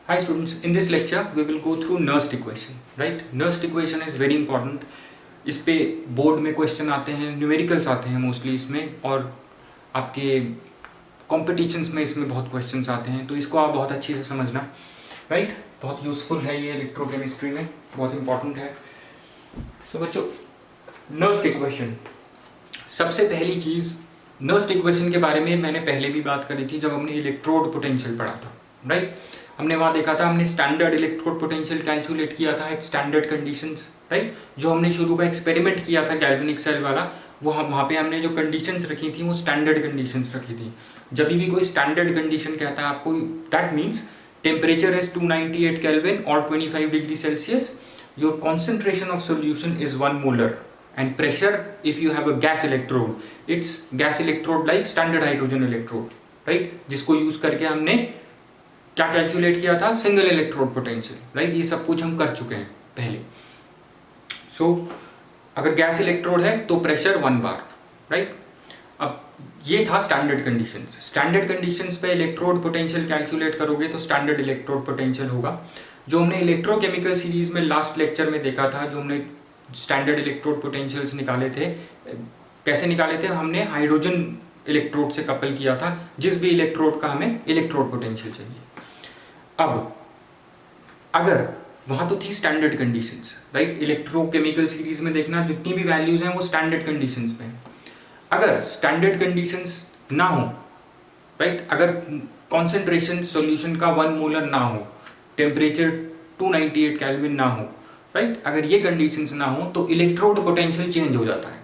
Hi students, in this lecture we will go through Nernst equation, right? Nernst equation is very important. इस पे board में question आते हैं, numericals आते हैं मोस्टली इसमें, और आपके कॉम्पिटिशन्स में इसमें बहुत क्वेश्चंस आते हैं, तो इसको आप बहुत अच्छे से समझना, राइट? बहुत यूजफुल है ये इलेक्ट्रोकेमिस्ट्री में, बहुत इंपॉर्टेंट है। सो बच्चों, नर्स्ट इक्वेशन, सबसे पहली चीज़ नर्स्ट इक्वेशन के बारे में मैंने पहले भी बात करी थी जब हमने इलेक्ट्रोड पोटेंशियल पढ़ा था, राइट? हमने वहाँ देखा था, हमने स्टैंडर्ड इलेक्ट्रोड पोटेंशियल कैलकुलेट किया था एक स्टैंडर्ड कंडीशंस, राइट? जो हमने शुरू का एक्सपेरिमेंट किया था गैल्वेनिक सेल वाला, वहाँ पे हमने जो कंडीशंस रखी थी वो स्टैंडर्ड कंडीशंस रखी थी। जब भी कोई स्टैंडर्ड कंडीशन कहता है आपको, that means temperature is 298 kelvin और 25 degree Celsius, your concentration of solution is 1 molar, and pressure if you have a gas electrode, it's gas electrode like standard hydrogen electrode, right? जिसको use करके हमने क्या calculate किया था, single electrode potential, right? ये सब कुछ हम कर चुके हैं पहले। सो अगर गैस इलेक्ट्रोड है तो प्रेशर 1 बार, राइट? अब ये था स्टैंडर्ड कंडीशंस। स्टैंडर्ड कंडीशंस पे इलेक्ट्रोड पोटेंशियल कैलकुलेट करोगे तो स्टैंडर्ड इलेक्ट्रोड पोटेंशियल होगा। जो हमने इलेक्ट्रोकेमिकल सीरीज में लास्ट लेक्चर में देखा था, जो हमने स्टैंडर्ड इलेक्ट्रोड पोटेंशियल्स निकाले थे, कैसे निकाले थे? हमने हाइड्रोजन इलेक्ट्रोड से कपल किया था, जिस भी इलेक्ट्रोड का हमें इलेक्ट्रोड पोटेंशियल चाहिए। अब अगर वहां तो थी standard conditions, right? Electrochemical series में देखना, जितनी भी वैल्यूज हैं वो स्टैंडर्ड कंडीशंस में। अगर स्टैंडर्ड कंडीशंस ना हो, राइट, अगर कॉन्सेंट्रेशन सॉल्यूशन का 1 मोलर ना हो, टेम्परेचर 298 केल्विन ना हो, राइट, अगर ये कंडीशंस ना हो तो इलेक्ट्रोड पोटेंशियल चेंज हो जाता है,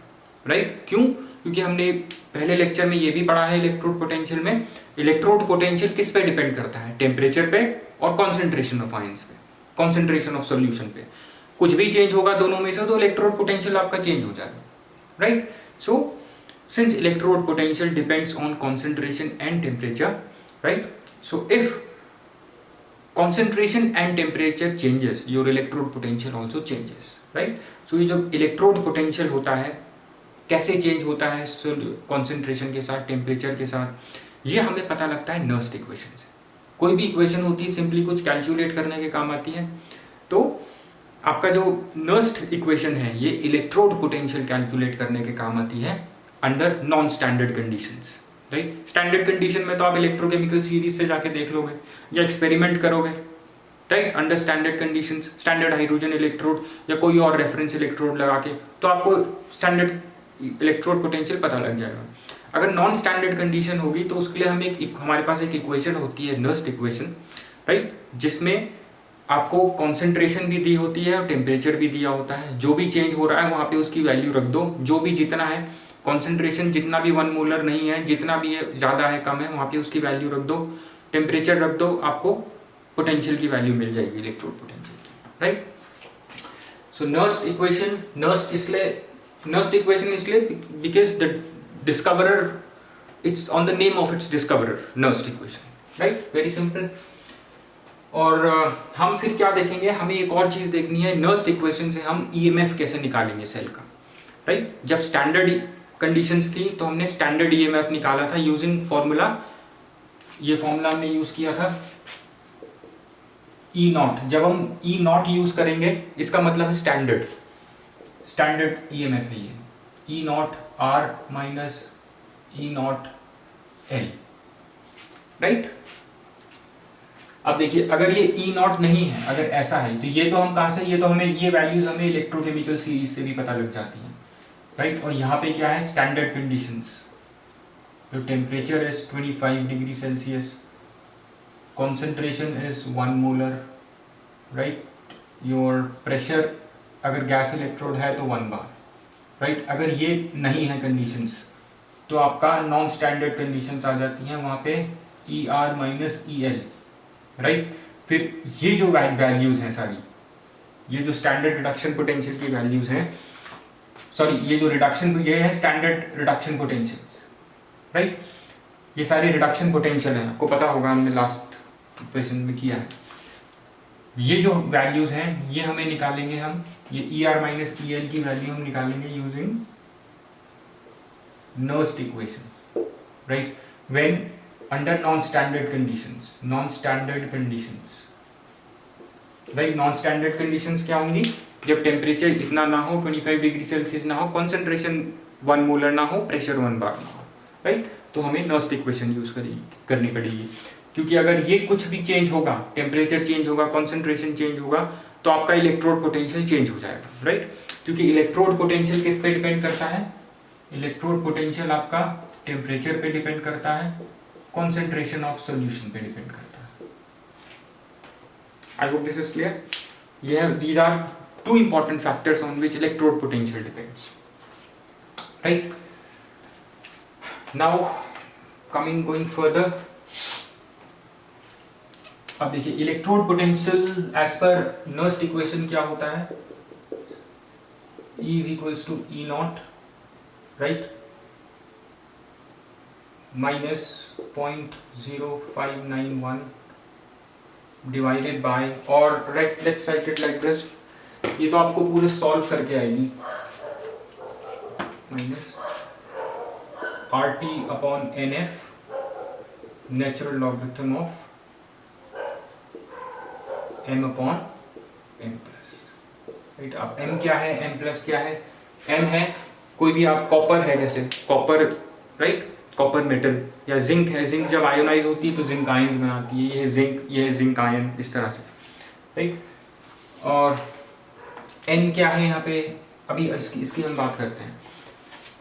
राइट? क्यों? क्योंकि हमने पहले लेक्चर में ये भी पढ़ा है, इलेक्ट्रोड पोटेंशियल में इलेक्ट्रोड पोटेंशियल किस पे डिपेंड करता है? टेम्परेचर पे और कॉन्सेंट्रेशन ऑफ आयंस पे, कॉन्सेंट्रेशन ऑफ सॉल्यूशन पे। कुछ भी चेंज होगा दोनों में से तो इलेक्ट्रोड पोटेंशियल आपका चेंज हो जाएगा, right? So since electrode potential depends on concentration and temperature, right? So if concentration and temperature changes, your electrode potential also changes, right? So ये जो electrode potential होता है, कैसे चेंज होता है concentration के साथ, temperature के साथ, ये हमें पता लगता है नर्स्ट इक्वेशन से। कोई भी इक्वेशन होती है सिंपली कुछ कैलकुलेट करने के काम आती है, तो आपका जो नर्स्ट इक्वेशन है ये इलेक्ट्रोड पोटेंशियल कैलकुलेट करने के काम आती है under non standard conditions, right? Standard condition में तो आप इलेक्ट्रोकेमिकल सीरीज से जाके देख लोगे या एक्सपेरिमेंट करोगे, right? Under standard conditions, standard hydrogen electrode या कोई और रेफरेंस इलेक्ट्रोड लगा के, तो आपको स्टैंडर्ड इलेक्ट्रोड पोटेंशियल पता लग जाएगा। अगर नॉन स्टैंडर्ड कंडीशन होगी तो उसके लिए हमें हमारे पास एक इक्वेशन होती है, नर्स्ट इक्वेशन, राइट? जिसमें आपको कॉन्सेंट्रेशन भी दी होती है और टेम्परेचर भी दिया होता है। जो भी चेंज हो रहा है वहाँ पे उसकी वैल्यू रख दो, जो भी जितना है, कॉन्सेंट्रेशन जितना भी 1 मोलर नहीं है, जितना भी है ज़्यादा है कम है, वहाँ पे उसकी वैल्यू रख दो, टेम्परेचर रख दो, आपको पोटेंशियल की वैल्यू मिल जाएगी, इलेक्ट्रोड पोटेंशियल की, राइट? सो नर्स्ट इक्वेशन, नर्स्ट इक्वेशन इसलिए because the discoverer, it's on the name of its discoverer, Nernst equation, right? Very simple. और हम फिर क्या देखेंगे, हमें एक और चीज़ देखनी है, नर्स्ट इक्वेशन से हम ईएमएफ कैसे निकालेंगे सेल का, राइट? जब स्टैंडर्ड कंडीशंस थी तो हमने स्टैंडर्ड ईएमएफ निकाला था यूजिंग फॉर्मूला, ये फॉर्मूला हमने यूज किया था ई नॉट। जब हम ई नॉट यूज करेंगे इसका मतलब है स्टैंडर्ड ईएमएफ है ये, E naught R minus E naught L, right? अब देखिए, अगर ये ई नॉट नहीं है, अगर ऐसा है तो ये तो हम कहाँ से, ये तो हमें ये वैल्यूज हमें इलेक्ट्रोकेमिकल सीरीज से भी पता लग जाती हैं, राइट? और यहाँ पे क्या है, स्टैंडर्ड कंडीशंस, तो temperature is 25 degree Celsius, concentration is 1 molar, right? Your pressure अगर गैस इलेक्ट्रोड है तो 1 बार, राइट? अगर ये नहीं है कंडीशंस तो आपका नॉन स्टैंडर्ड कंडीशंस आ जाती हैं वहाँ पे, E R minus E L, right? फिर ये जो वैल्यूज हैं सारी, ये जो स्टैंडर्ड रिडक्शन पोटेंशियल की वैल्यूज हैं, सॉरी ये जो रिडक्शन, ये है स्टैंडर्ड रिडक्शन पोटेंशियल, राइट? ये सारे रिडक्शन पोटेंशियल हैं, आपको पता होगा, हमने लास्ट क्वेश्चन में किया है। ये जो वैल्यूज हैं ये हमें निकालेंगे हम, ये E R minus E L की वैल्यू हम निकालेंगे using Nernst equation, right? When under non-standard conditions, right. Non standard conditions क्या होंगी, जब टेम्परेचर इतना ना हो, 25 डिग्री सेल्सियस ना हो, कॉन्सेंट्रेशन 1 मोलर ना हो, प्रेशर 1 बार ना हो, राइट। तो हमें नर्स्ट इक्वेशन यूज करनी पड़ेगी, क्योंकि अगर ये कुछ भी चेंज होगा, टेम्परेचर चेंज होगा, कॉन्सेंट्रेशन चेंज होगा, तो आपका इलेक्ट्रोड पोटेंशियल चेंज हो जाएगा, राइट। क्योंकि इलेक्ट्रोड पोटेंशियल किस पे डिपेंड करता है, इलेक्ट्रोड पोटेंशियल आपका टेम्परेचर पे डिपेंड करता है, कॉन्सेंट्रेशन ऑफ सोल्यूशन पे डिपेंड करता है। I hope this is clear. These are two important factors on which electrode potential depends, right? Now going further, अब देखिए electrode potential as per Nernst equation क्या होता है, E is equals to E naught, right, minus 0.0591 divided by, or let's write it like this, ये तो आपको पूरे solve करके आएगी, minus RT upon NF natural logarithm of M upon M plus, right. अब M क्या है, M प्लस क्या है, M है कोई भी आप कॉपर है, जैसे कॉपर, राइट, कॉपर मेटल, या जिंक है, जिंक जब आयोनाइज होती है तो जिंक आयंस बनाती है, ये है जिंक आयन, इस तरह से, राइट। और N क्या है यहाँ पे, अभी इसकी हम बात करते हैं।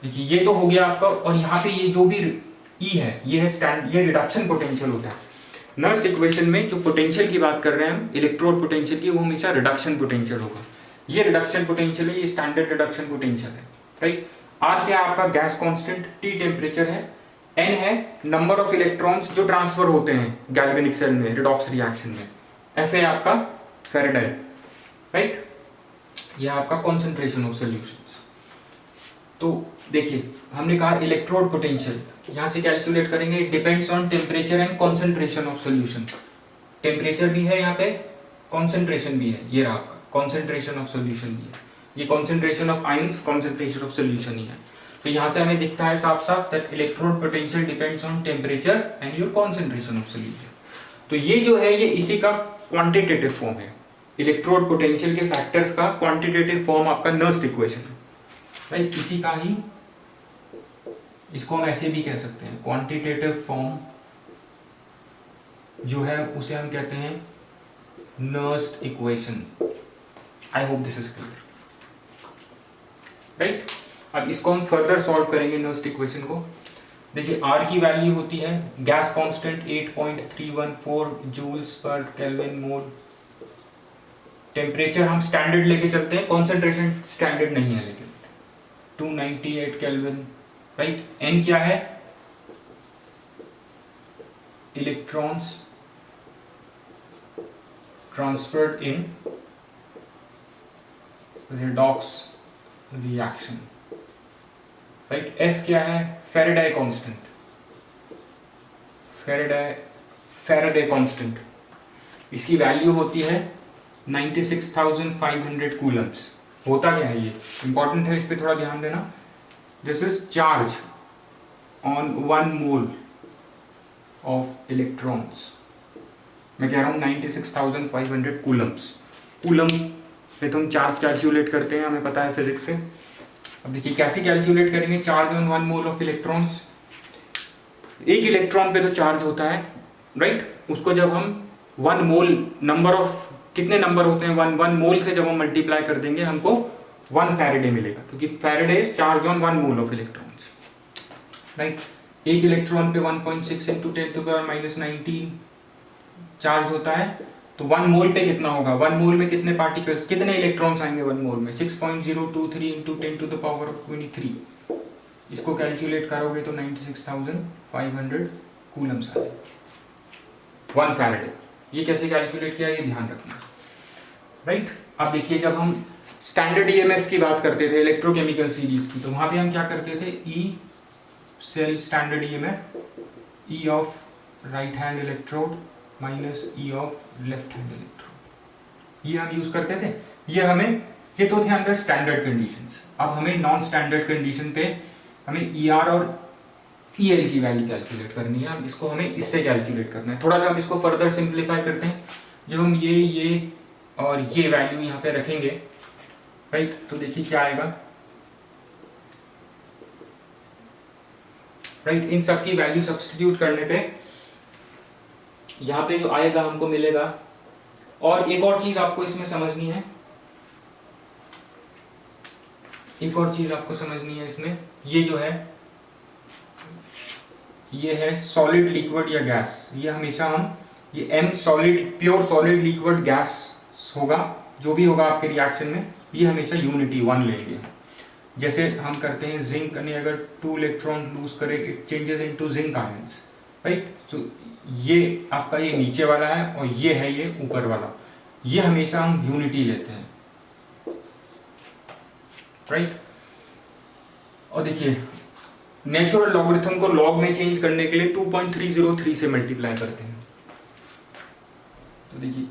देखिए ये तो हो गया आपका, और यहाँ पे ये जो भी E है, ये है ये रिडक्शन पोटेंशियल होता है। नर्स्ट इक्वेशन में जो पोटेंशियल की बात कर रहे हैं हम, इलेक्ट्रोड पोटेंशियल की, वो हमेशा रिडक्शन पोटेंशियल होगा। ये रिडक्शन पोटेंशियल है, ये स्टैंडर्ड रिडक्शन पोटेंशियल है, राइट। R क्या है आपका, गैस कांस्टेंट, T टेम्परेचर है, N है नंबर ऑफ इलेक्ट्रॉन्स जो ट्रांसफर होते हैं गैल्वेनिक सेल में रिडॉक्स रिएक्शन में, F है आपका फैराडे, राइट। यह आपका कॉन्सेंट्रेशन ऑफ सॉल्यूशंस। तो देखिए हमने कहा इलेक्ट्रोड पोटेंशियल यहां से कैलकुलेट करेंगे, depends on temperature and concentration of solution. Temperature भी है यहाँ पे, कॉन्सेंट्रेशन भी है, ये रहा आपका कॉन्सेंट्रेशन ऑफ सॉल्यूशन भी है, ये concentration of ions, concentration of solution ही है। तो यहाँ से हमें दिखता है साफ साफ that electrode potential depends on temperature and your concentration of solution. तो ये जो है ये इसी का क्वांटिटेटिव फॉर्म है, इलेक्ट्रोड पोटेंशियल के फैक्टर्स का क्वांटिटेटिव फॉर्म आपका नर्स्ट इक्वेशन है, राइट। इसी का ही, इसको हम ऐसे भी कह सकते हैं, क्वांटिटेटिव फॉर्म जो है उसे हम कहते हैं Nernst equation. I hope this is clear, right. अब इसको हम फर्दर सॉल्व करेंगे नर्स्ट इक्वेशन को। देखिए R की वैल्यू होती है गैस कांस्टेंट 8.314 जूल्स पर केल्विन मोल। टेम्परेचर हम स्टैंडर्ड लेके चलते हैं, कॉन्सेंट्रेशन स्टैंडर्ड नहीं है लेकिन 298 केल्विन, राइट। N क्या है, इलेक्ट्रॉन्स ट्रांसफर्ड इन रिडॉक्स रिएक्शन, राइट। F क्या है, फैराडे कांस्टेंट, फैराडे कांस्टेंट, इसकी वैल्यू होती है 96,500 कूलम्स। होता क्या है, ये इंपॉर्टेंट है, इस पे थोड़ा ध्यान देना। This is charge on 1 mole of electrons. मैं कह रहा हूँ 96,500 कूलम्स। कूलम पे तो हम चार्ज कैलकुलेट करते हैं, हमें पता है फिजिक्स से। अब देखिए कैसे कैलकुलेट करेंगे, charge on 1 mole of electrons. एक इलेक्ट्रॉन पे तो चार्ज होता है, राइट। उसको जब हम 1 मोल, नंबर ऑफ कितने नंबर होते हैं, 1 मोल से जब हम मल्टीप्लाई कर देंगे हमको 1 फैराडे मिलेगा, क्योंकि Faraday is charge on 1 mole of electrons, right. एक इलेक्ट्रॉन पे 1.6 × 10⁻19 चार्ज होता है, तो 1 मोल पे कितना होगा, 1 मोल में कितने पार्टिकल्स, कितने इलेक्ट्रॉन्स आएंगे 1 मोल में, 6.023 × 10⁻23। इसको कैलकुलेट करोगे तो 96,500 कूलम्स आ जाएगा 1 फैराडे। ये कैसे कैलकुलेट किया, ये ध्यान रखना, राइट। अब देखिए जब हम स्टैंडर्ड ईएमएफ की बात करते थे, इलेक्ट्रोकेमिकल सीरीज की, तो वहां पे हम क्या करते थे, E cell standard EMF, E of right hand electrode minus E of left hand electrode, ये हम यूज करते थे। ये तो थे अंदर स्टैंडर्ड कंडीशंस। अब हमें नॉन स्टैंडर्ड कंडीशन पे हमें ई आर और ई एल की वैल्यू कैलकुलेट करनी है। इसको हमें इससे कैलकुलेट करना है। थोड़ा सा हम इसको फर्दर सिंप्लीफाई करते हैं। जब हम ये और ये वैल्यू यहाँ पे रखेंगे, राइट। तो देखिए क्या आएगा, राइट। इन सब की वैल्यू सब्स्टिट्यूट करने पे यहाँ पे जो आएगा हमको मिलेगा। और एक और चीज आपको इसमें समझनी है, एक और चीज आपको समझनी है इसमें, ये जो है ये है सॉलिड लिक्विड या गैस। ये हमेशा हम ये M solid, pure solid liquid gas होगा, जो भी होगा आपके रिएक्शन में, ये हमेशा यूनिटी 1 लेंगे। जैसे हम करते हैं जिंक ने अगर 2 इलेक्ट्रॉन लूज करे, it changes into zinc ions, right. So ये आपका ये नीचे वाला है और ये है ये ऊपर वाला, ये हमेशा हम यूनिटी लेते हैं, राइट। और देखिए नेचुरल लॉगरिथम को लॉग में चेंज करने के लिए 2.303 से मल्टीप्लाई करते हैं। तो देखिए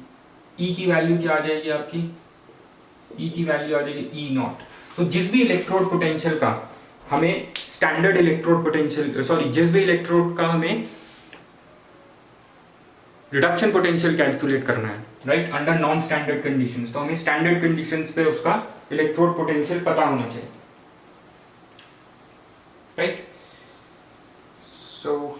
E की वैल्यू क्या आ जाएगी आपकी, E की वैल्यू आ जाएगी E नॉट। तो जिस भी इलेक्ट्रोड पोटेंशियल का हमें स्टैंडर्ड इलेक्ट्रोड पोटेंशियल, सॉरी जिस भी इलेक्ट्रोड का हमें रिडक्शन पोटेंशियल कैलकुलेट करना है, right, under non standard conditions, तो हमें स्टैंडर्ड कंडीशंस पे उसका इलेक्ट्रोड पोटेंशियल पता होना चाहिए, राइट। सो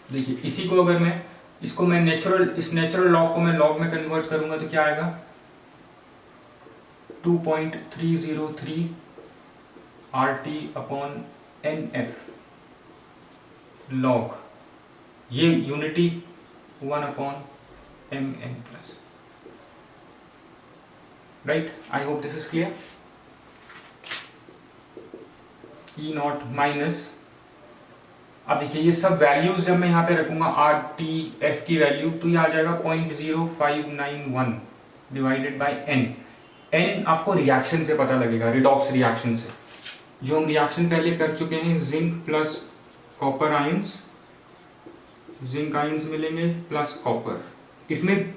देखिए इसी को अगर मैं इसको मैं इस नेचुरल लॉग को मैं लॉग में कन्वर्ट करूंगा तो क्या आएगा, 2.303 RT अपॉन NF लॉग, ये unity 1 upon MN plus, right. I hope this is clear. E not minus, अब देखिए ये सब वैल्यूज जब मैं यहाँ पे रखूंगा RTF की वैल्यू, तो ये आ जाएगा 0.0591 डिवाइडेड बाय N। N आपको रिएक्शन से पता लगेगा, रिडॉक्स रिएक्शन से, जो हम रिएक्शन पहले कर चुके हैं, zinc plus copper ions, zinc ions मिलेंगे प्लस कॉपर, इसमें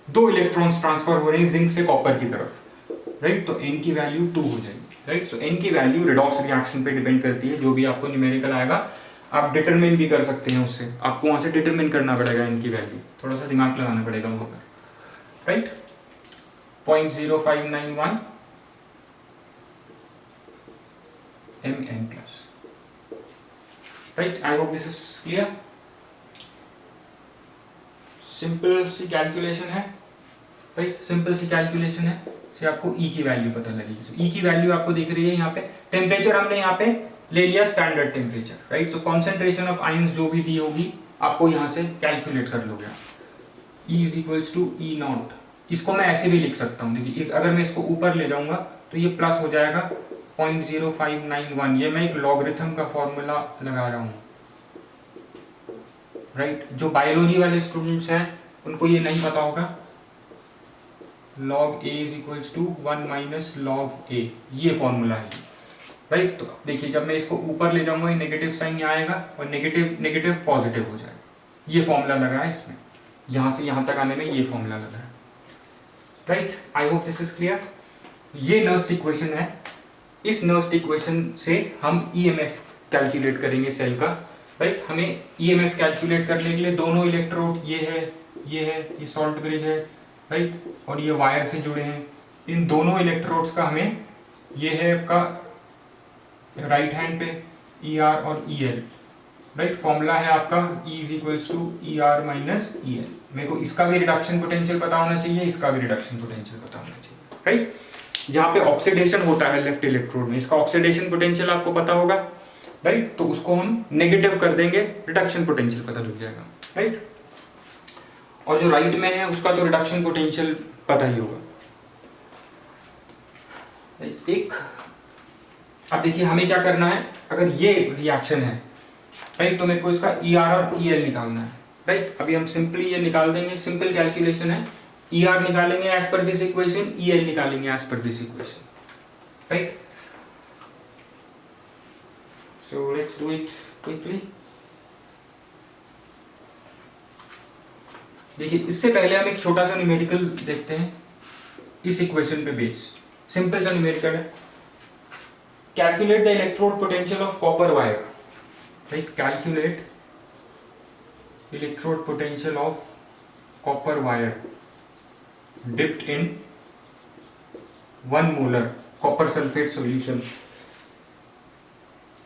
2 इलेक्ट्रॉन्स ट्रांसफर हो रहे हैं जिंक से कॉपर की तरफ, राइट। तो N की वैल्यू 2 हो जाएगी, राइट। सो N की वैल्यू रिडॉक्स रिएक्शन पे डिपेंड करती है, जो भी आपको न्यूमेरिकल आएगा आप डिटरमिन भी कर सकते हैं उससे, आपको वहां से डिटरमिन करना पड़ेगा इनकी वैल्यू, थोड़ा सा दिमाग लगाना पड़ेगा वहां पर, right. 0.0591 MN plus, right. I hope this is clear. Simple सी कैलकुलेशन है, राइट, सिंपल सी कैलकुलेशन है, से आपको E की वैल्यू पता लगेगी। So, E की वैल्यू आपको दिख रही है यहाँ पे, टेम्परेचर हमने यहाँ पे ले लिया standard temperature, right. So concentration of ions जो भी दी होगी आपको यहाँ से कैलकुलेट कर लोगे आप। E is equals to E naught, इसको मैं ऐसे भी लिख सकता हूँ, देखिए अगर मैं इसको ऊपर ले जाऊंगा तो ये प्लस हो जाएगा 0.0591, ये मैं एक लॉगरिथम का फॉर्मूला लगा रहा हूँ, राइट। जो बायोलॉजी वाले स्टूडेंट्स हैं उनको ये नहीं पता होगा, log A is equals to 1 minus log A, ये फॉर्मूला है, राइट। तो देखिए जब मैं इसको ऊपर ले जाऊंगा ये नेगेटिव साइन यहाँ आएगा और नेगेटिव नेगेटिव पॉजिटिव हो जाएगा, ये फॉर्मूला लगा है इसमें, यहाँ से यहाँ तक आने में ये फॉर्मूला लगा है, right. I hope this is clear. ये नर्स्ट इक्वेशन है, इस नर्स्ट इक्वेशन से हम EMF कैलकुलेट करेंगे सेल का, राइट। हमें EMF कैलकुलेट करने के लिए दोनों इलेक्ट्रोड, ये है ये सॉल्ट ब्रिज है, राइट, और ये वायर से जुड़े हैं, इन दोनों इलेक्ट्रोड्स का हमें, ये है आपका राइट हैंड पे ER और EL, राइट। फॉर्मूला है आपका E is equals to ER minus EL। मेरे को इसका भी रिडक्शन पोटेंशियल पता होना चाहिए, इसका भी रिडक्शन पोटेंशियल पता होना चाहिए, राइट। जहाँ पे ऑक्सीडेशन होता है लेफ्ट इलेक्ट्रोड में, इसका ऑक्सीडेशन पोटेंशियल आपको पता होगा, राइट। तो उसको हम नेगेटिव कर देंगे, रिडक्शन पोटेंशियल पता लग जाएगा, राइट। और जो राइट में है उसका तो रिडक्शन पोटेंशियल पता ही होगा, एक। अब देखिए हमें क्या करना है, अगर ये रिएक्शन है, राइट, तो मेरे को इसका ER और EL निकालना है, राइट। अभी हम सिंपली ये निकाल देंगे, सिंपल कैलकुलेशन है, ER निकालेंगे as per this equation, EL निकालेंगे as per this equation, right. So let's do it quickly. देखिए इससे पहले हम एक छोटा सा न्यूमेरिकल देखते हैं इस इक्वेशन पे बेस, सिंपल सा न्यूमेरिकल है। Calculate the electrode potential of copper wire, right, calculate electrode potential of copper wire dipped in 1 molar copper sulphate solution,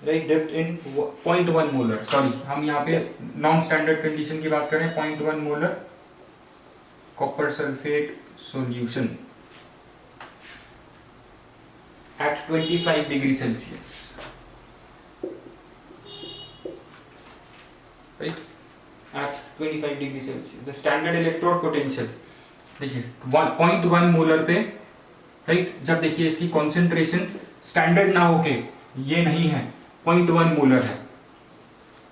right, dipped in 0.1 molar, sorry हम यहाँ पे नॉन स्टैंडर्ड कंडीशन की बात करें, 0.1 molar copper sulphate solution at 25 degree Celsius, right, at 25 degree Celsius the standard electrode potential, देखिए 1.1 molar पे, right, जब देखिए इसकी कॉन्सेंट्रेशन स्टैंडर्ड ना होके ये नहीं है 0.1 मोलर है,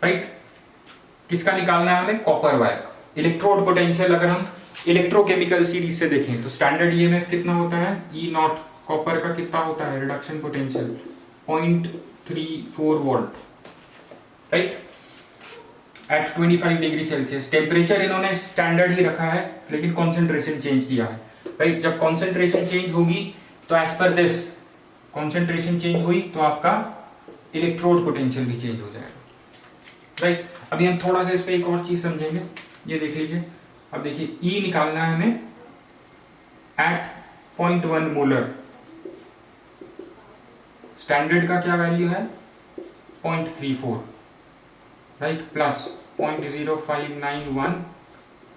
राइट, किसका निकालना है हमें, कॉपर वायर। इलेक्ट्रोड पोटेंशियल अगर हम इलेक्ट्रोकेमिकल सीरीज से देखें तो स्टैंडर्ड ईएमएफ कितना होता है, ई नॉट, कॉपर का कितना होता है reduction potential 0.34 volt, right, at 25 degree Celsius. Temperature इन्होंने स्टैंडर्ड ही रखा है लेकिन कॉन्सेंट्रेशन चेंज किया है, राइट। जब कॉन्सेंट्रेशन चेंज होगी तो as per this concentration change हुई तो आपका इलेक्ट्रोड पोटेंशियल भी चेंज हो जाएगा, राइट। अभी हम थोड़ा सा इस पर एक और चीज समझेंगे, ये देख लीजिए। अब देखिए ई निकालना है हमें एट 0.1 मोलर, स्टैंडर्ड का क्या वैल्यू है 0.34, राइट, प्लस 0.0591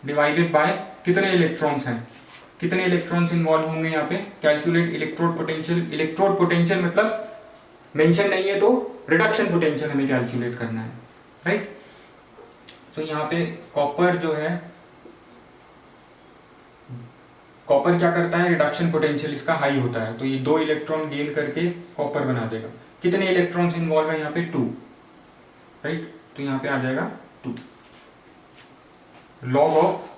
डिवाइडेड बाय कितने इलेक्ट्रॉन्स हैं, कितने इलेक्ट्रॉन्स इन्वॉल्व होंगे यहाँ पे, calculate electrode potential. Electrode potential मतलब मेंशन नहीं है तो रिडक्शन पोटेंशियल हमें कैलकुलेट करना है, राइट। तो यहाँ पे कॉपर जो है, कॉपर क्या करता है, रिडक्शन पोटेंशियल इसका हाई होता है तो ये 2 इलेक्ट्रॉन गेन करके कॉपर बना देगा। कितने इलेक्ट्रॉन्स इन्वॉल्व है यहाँ पे 2, राइट, तो यहाँ पे आ जाएगा 2। Log of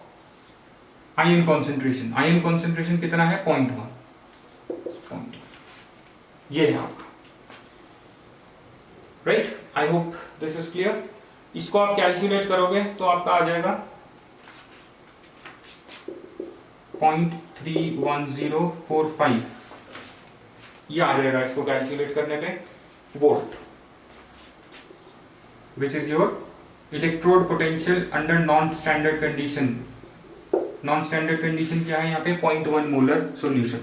ion concentration, ion concentration कितना है 0.1, ये है आपका, right. I hope this is clear. इसको आप कैलकुलेट करोगे तो आपका आ जाएगा 0.31045, ये आ जाएगा इसको कैलकुलेट करने पे volt, which is your electrode potential under non standard condition. Non standard condition क्या है यहाँ पे 0.1 मोलर सॉल्यूशन,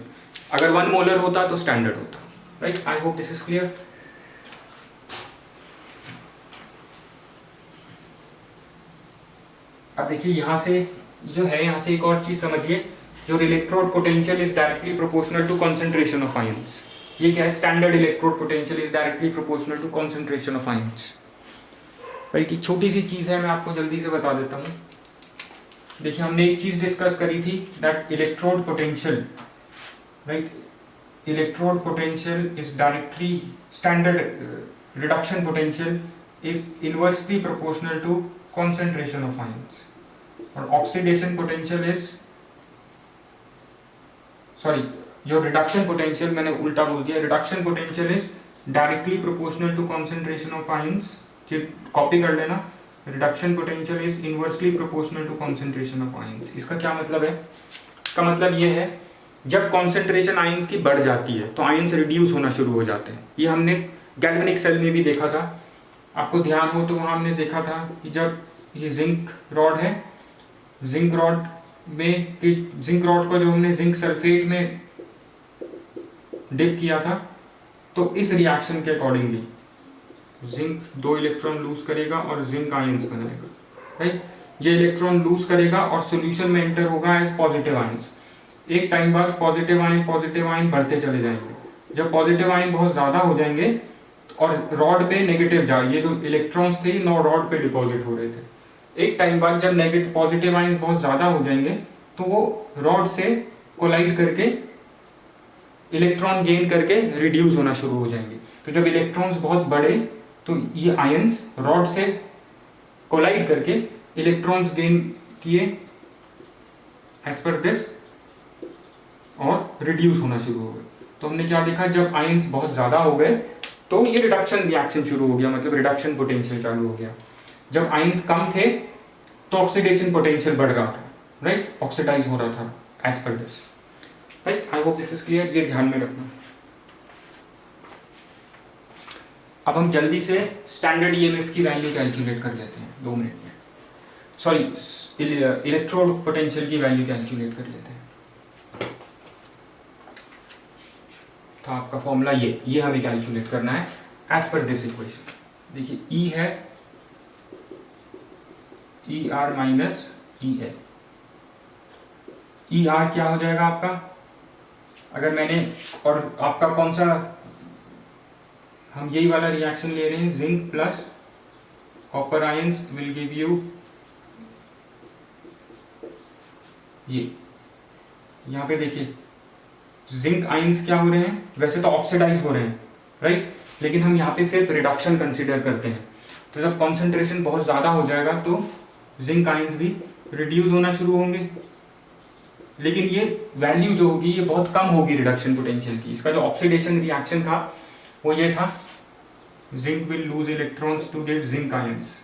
अगर 1 मोलर होता तो स्टैंडर्ड होता, right. I hope this is clear. अब देखिए यहां से जो है, यहां से एक और चीज समझिए, जो electrode potential is directly proportional to concentration of ions. ये क्या है, standard electrode potential is directly proportional to concentration of ions, right. ये छोटी सी चीज है, मैं आपको जल्दी से बता देता हूँ। देखिए हमने एक चीज डिस्कस करी थी, that electrode potential, right, electrode potential is directly, standard reduction potential is inversely proportional to concentration of ions, और ऑक्सीडेशन पोटेंशियल इज, सॉरी, जो रिडक्शन पोटेंशियल मैंने उल्टा बोल दिया, reduction potential is directly proportional to concentration of ions, copy कर लेना, reduction potential is inversely proportional to concentration of ions. इसका क्या मतलब है, इसका मतलब ये है जब कंसंट्रेशन आयंस की बढ़ जाती है तो आयंस रिड्यूस होना शुरू हो जाते हैं। ये हमने गैल्वेनिक सेल में भी देखा था, आपको ध्यान हो तो वहां हमने देखा था कि जब ये जिंक रॉड है, जिंक रॉड में, जिंक रॉड को जो हमने जिंक सल्फेट में डिप किया था तो इस रिएक्शन के अकॉर्डिंगली जिंक 2 इलेक्ट्रॉन लूज करेगा और जिंक आयंस बनाएगा, राइट। ये इलेक्ट्रॉन लूज करेगा और सॉल्यूशन में एंटर होगा एज पॉजिटिव आयंस। एक टाइम बाद पॉजिटिव आयन बढ़ते चले जाएंगे। जब पॉजिटिव आयन बहुत ज्यादा हो जाएंगे और रॉड पे नेगेटिव जा, ये जो इलेक्ट्रॉन्स थे नो रॉड पे डिपॉजिट हो रहे थे, एक टाइम बाद जब नेगेटिव पॉजिटिव आयंस बहुत ज्यादा हो जाएंगे तो वो रॉड से कोलाइड करके इलेक्ट्रॉन गेन करके रिड्यूस होना शुरू हो जाएंगे। तो जब इलेक्ट्रॉन्स बहुत बढ़े तो ये आयंस रॉड से कोलाइड करके इलेक्ट्रॉन्स गेन किए एज पर दिस और रिड्यूस होना शुरू हो गए। तो हमने क्या देखा, जब आयंस बहुत ज्यादा हो गए तो ये रिडक्शन रिएक्शन शुरू हो गया, मतलब रिडक्शन पोटेंशियल चालू हो गया। जब आयंस कम थे तो ऑक्सीडेशन पोटेंशियल बढ़ रहा था, राइट, ऑक्सीडाइज हो रहा था as per this, right. I hope this is clear, ये ध्यान में रखना। अब हम जल्दी से स्टैंडर्ड ईएमएफ की वैल्यू कैलकुलेट कर लेते हैं 2 मिनट में। सॉरी इलेक्ट्रोड पोटेंशियल की वैल्यू कैलकुलेट कर लेते हैं। तो आपका फॉर्मूला ये हमें कैलकुलेट करना है एज पर दिस इक्वेशन। देखिए ई है E R minus E L. E R क्या हो जाएगा आपका, अगर मैंने, और आपका कौन सा, हम यही वाला रिएक्शन ले रहे हैं, zinc plus copper ions will give you ये। यहाँ पे देखिए जिंक आयंस क्या हो रहे हैं, वैसे तो ऑक्सीडाइज हो रहे हैं राइट, लेकिन हम यहाँ पे सिर्फ रिडक्शन कंसीडर करते हैं। तो जब कॉन्सेंट्रेशन बहुत ज़्यादा हो जाएगा तो जिंक आयंस भी रिड्यूस होना शुरू होंगे, लेकिन ये वैल्यू जो होगी ये बहुत कम होगी रिडक्शन पोटेंशियल की। इसका जो ऑक्सीडेशन रिएक्शन था वो ये था, zinc will lose electrons to get zinc ions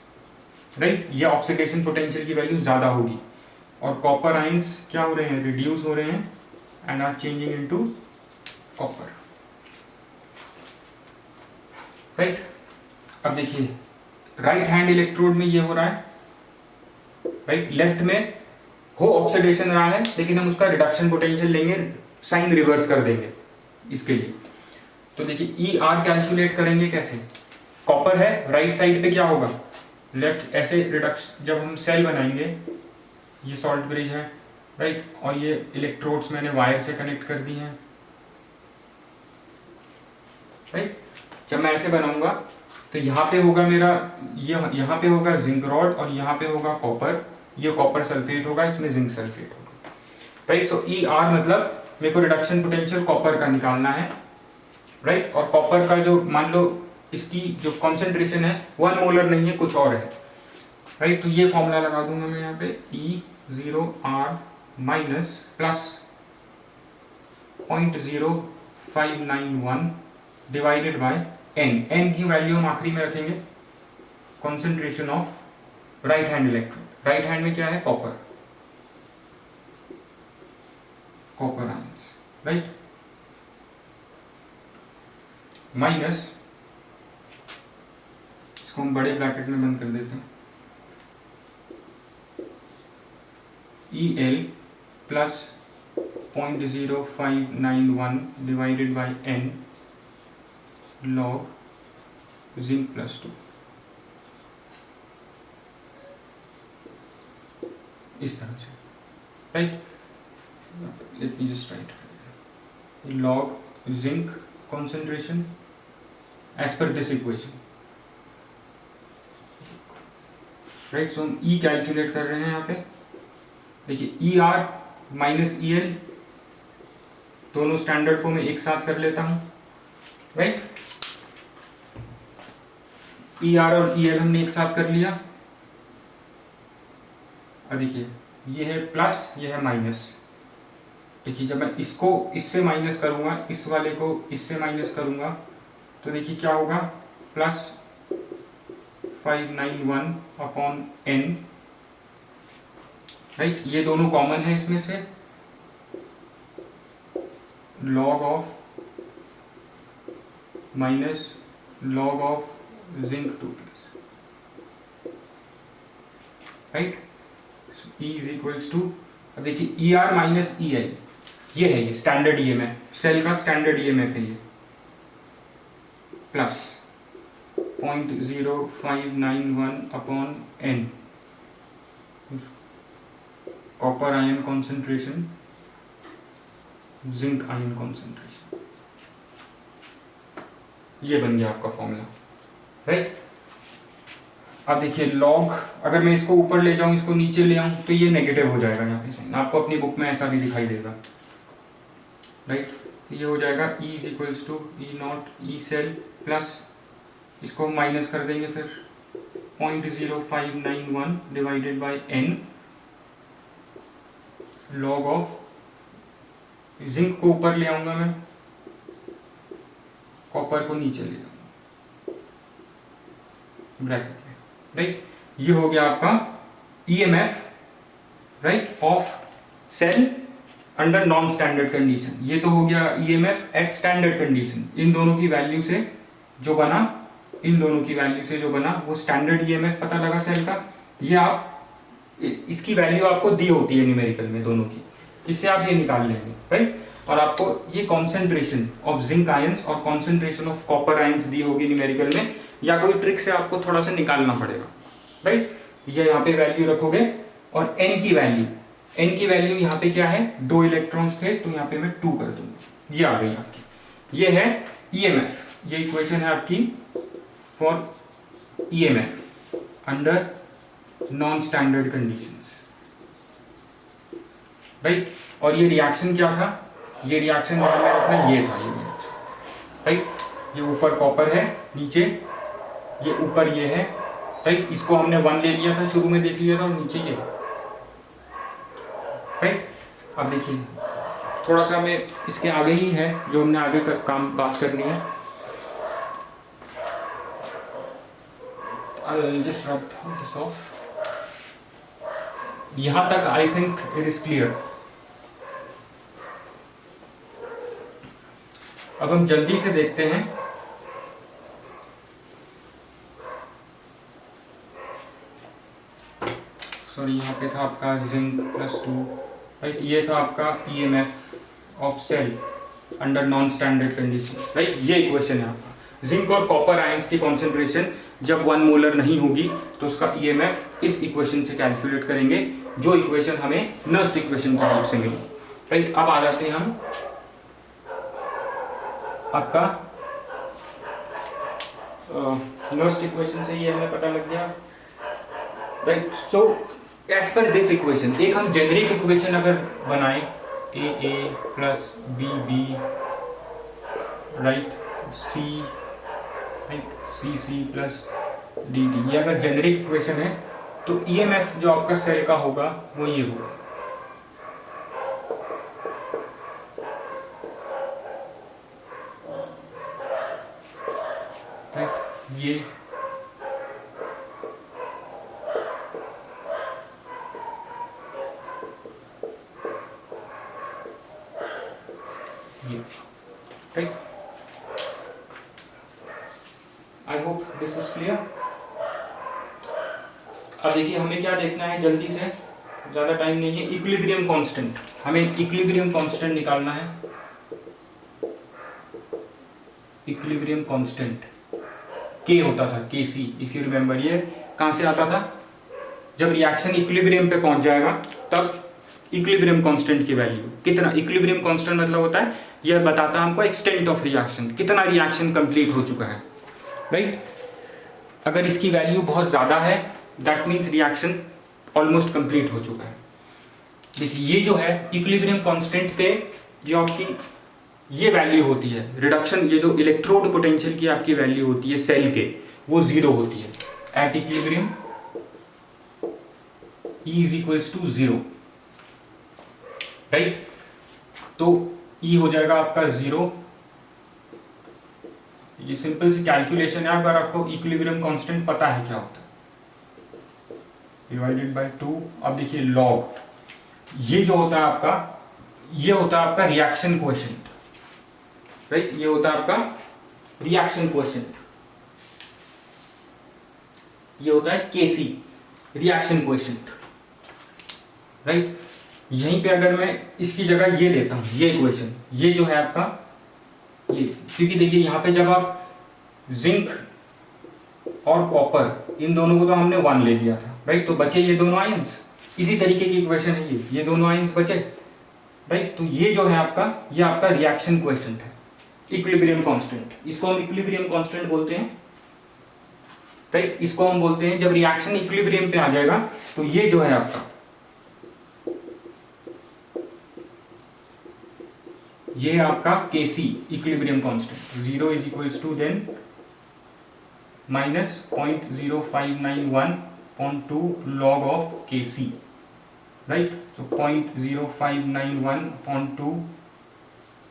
right, ये ऑक्सीडेशन पोटेंशियल की वैल्यू ज़्यादा होगी। और कॉपर आयंस क्या हो रहे हैं, रिड्यूस हो रहे हैं and are changing into copper right. अब देखिए राइट हैंड इलेक्ट्रोड में ये हो रहा है राइट, लेफ्ट में हो ऑक्सीडेशन रहा है लेकिन हम उसका रिडक्शन पोटेंशियल लेंगे, साइन रिवर्स कर देंगे इसके लिए। तो देखिए ई आर कैलकुलेट करेंगे कैसे, कॉपर है राइट साइड पे क्या होगा, लेफ्ट ऐसे रिडक्शन, जब हम सेल बनाएंगे, ये सॉल्ट ब्रिज है राइट, और ये इलेक्ट्रोड्स मैंने वायर से कनेक्ट कर दी हैं राइट। जब मैं ऐसे बनाऊंगा तो यहाँ पे होगा मेरा, ये यहाँ पे होगा जिंक रॉड और यहाँ पे होगा कॉपर, ये कॉपर सल्फेट होगा, इसमें जिंक सल्फेट होगा राइट। सो ई आर मतलब मेरे को रिडक्शन पोटेंशियल कॉपर का निकालना है राइट, और कॉपर का जो मान लो इसकी जो कॉन्सेंट्रेशन है 1 मोलर नहीं है, कुछ और है राइट। तो ये फॉर्मूला लगा दूंगा मैं यहाँ पे, E0R minus plus 0.0591 divided by n की वैल्यू हम आखिरी में रखेंगे, concentration of right hand electrode. Right hand में क्या है, कॉपर आयंस राइट, माइनस, इसको हम बड़े ब्रैकेट में बंद कर देते हैं, EL plus 0.0591 divided by n log zinc plus 2, इस तरह से right. Let me just write log zinc concentration as per this equation right. So हम E कैलकुलेट कर रहे हैं यहाँ पे, देखिए ER माइनस EL दोनों स्टैंडर्ड को मैं एक साथ कर लेता हूँ राइट। ER और EL हमने एक साथ कर लिया, और देखिए ये है प्लस, ये है माइनस। देखिए जब मैं इसको इससे माइनस करूंगा, इस वाले को इससे माइनस करूंगा, तो देखिए क्या होगा, प्लस 591 अपॉन n राइट। ये दोनों कॉमन है इसमें से, log of minus log of zinc 2 right. E is equals to, अब देखिए ER माइनस EL, ये है, ये स्टैंडर्ड EMF, सेल का स्टैंडर्ड EMF है ये, plus 0.0591 upon n copper ion concentration, zinc ion concentration, ये बन गया आपका फॉर्मूला राइट। अब देखिए लॉग, अगर मैं इसको ऊपर ले जाऊं, इसको नीचे ले आऊं, तो ये नेगेटिव हो जाएगा यहाँ पे साइन, आपको अपनी बुक में ऐसा भी दिखाई देगा राइट। ये हो जाएगा E is equals to E0 E cell plus, इसको माइनस कर देंगे फिर 0.0591 divided by n log of, zinc को ऊपर ले आऊंगा मैं, कॉपर को नीचे ले जाऊंगा ब्रैकेट में राइट। ये हो गया आपका EMF right of cell under non standard condition. ये तो हो गया EMF एट स्टैंडर्ड कंडीशन, इन दोनों की वैल्यू से जो बना, इन दोनों की वैल्यू से जो बना वो स्टैंडर्ड EMF पता लगा सेल का। ये आप इसकी वैल्यू आपको दी होती है न्यूमेरिकल में दोनों की, इससे आप ये निकाल लेंगे, राइट। और आपको ये कॉन्सेंट्रेशन ऑफ जिंक आयंस और कॉन्सेंट्रेशन ऑफ कॉपर आयंस दी होगी न्यूमेरिकल में, या कोई ट्रिक से आपको थोड़ा सा निकालना पड़ेगा, राइट। ये यहाँ पे वैल्यू रखोगे और n की वैल्यू यहाँ पे क्या है, 2 इलेक्ट्रॉन्स थे तो यहाँ पे मैं 2 कर दूंगा, ये आ गई आपकी। ये है EMF, ये इक्वेशन है आपकी for EMF under non standard conditions, right. और ये रिएक्शन क्या था, ये रिएक्शन ध्यान में रखना, ये था ये राइट। ये ऊपर कॉपर है, नीचे ये ऊपर ये है, राइट। इसको हमने 1 ले लिया था, शुरू में देख लिया था, और नीचे ये, राइट। अब देखिए थोड़ा सा हमें इसके आगे ही है जो हमने आगे का काम बात करनी है। I'll just rub this off. यहां तक I think it is clear. अब हम जल्दी से देखते हैं, सॉरी यहाँ पे था आपका जिंक +2, राइट। ये था आपका EMF of cell under non standard condition, right. ये इक्वेशन है आपका। जिंक और कॉपर आयंस की कॉन्सेंट्रेशन जब 1 मोलर नहीं होगी तो उसका EMF इस इक्वेशन से कैलकुलेट करेंगे, जो इक्वेशन हमें नर्स्ट इक्वेशन की हेल्प से मिली, राइट। अब आ जाते हैं हम आपका नर्स्ट इक्वेशन से, ये हमें पता लग गया, right. So as per this equation, एक हम जेनरिक इक्वेशन अगर बनाएं, AA + BB, right, CC + DD, ये अगर जेनरिक इक्वेशन है तो EMF जो आपका सेल का होगा वो ये होगा, राइट। ये right. I hope this is clear. अब देखिए हमें क्या देखना है, जल्दी से, ज्यादा टाइम नहीं है। इक्विलिब्रियम कांस्टेंट, हमें इक्विलिब्रियम कांस्टेंट निकालना है। इक्विलिब्रियम कांस्टेंट K होता था, KC, इफ यू रिमेंबर। ये कहां से आता था, जब रिएक्शन इक्विलिब्रियम पे पहुंच जाएगा तब इक्विलिब्रियम कांस्टेंट की वैल्यू कितना, इक्विलिब्रियम कांस्टेंट मतलब होता है यह बताता है हमको एक्सटेंट ऑफ रिएक्शन, कितना रिएक्शन कंप्लीट हो चुका है, राइट। अगर इसकी वैल्यू बहुत ज्यादा है that means reaction almost complete हो चुका है। देखिए ये जो है इक्विलिब्रियम कांस्टेंट पे जो आपकी ये वैल्यू होती है रिडक्शन, ये जो इलेक्ट्रोड पोटेंशियल की आपकी वैल्यू होती है सेल के, वो 0 होती है एट इक्विलिब्रियम, E = 0, राइट। तो E हो जाएगा आपका 0। ये सिंपल सी कैलकुलेशन है, अगर आपको इक्विलिब्रियम कांस्टेंट पता है क्या होता है, डिवाइडेड बाय 2। अब देखिए लॉग, ये जो होता है आपका, ये होता है आपका रिएक्शन कोएफिशिएंट, राइट। ये होता है आपका रिएक्शन कोएफिशिएंट, ये होता है KC, रिएक्शन कोएफिशिएंट, राइट। यहीं पे अगर मैं इसकी जगह ये लेता हूं, ये इक्वेशन, ये जो है आपका ये, क्योंकि देखिए यहाँ पे जब आप जिंक और कॉपर इन दोनों को तो हमने 1 ले लिया था, राइट। तो बचे ये दोनों आयंस, इसी तरीके की इक्वेशन है ये दोनों आयंस बचे, राइट। तो ये जो है आपका, ये आपका रिएक्शन कोएफिशिएंट है, इक्विलिब्रियम कांस्टेंट। इसको हम इक्विलिब्रियम कांस्टेंट बोलते हैं, राइट। इसको हम बोलते हैं जब रिएक्शन इक्विलिब्रियम पे आ जाएगा तो ये जो है आपका, ये आपका KC equilibrium constant, 0 = then -0.0591/2 log of KC, right. so 0.0591/2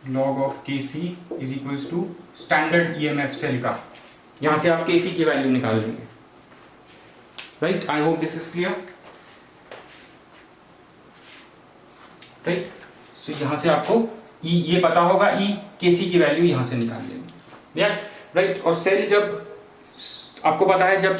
log of KC = standard EMF cell का, यहां से आप KC की वैल्यू निकाल लेंगे, right. I hope this is clear, right. So यहां से आपको ये पता होगा, KC की वैल्यू यहां से निकाल लेंगे, राइट। और सेल जब आपको पता है, जब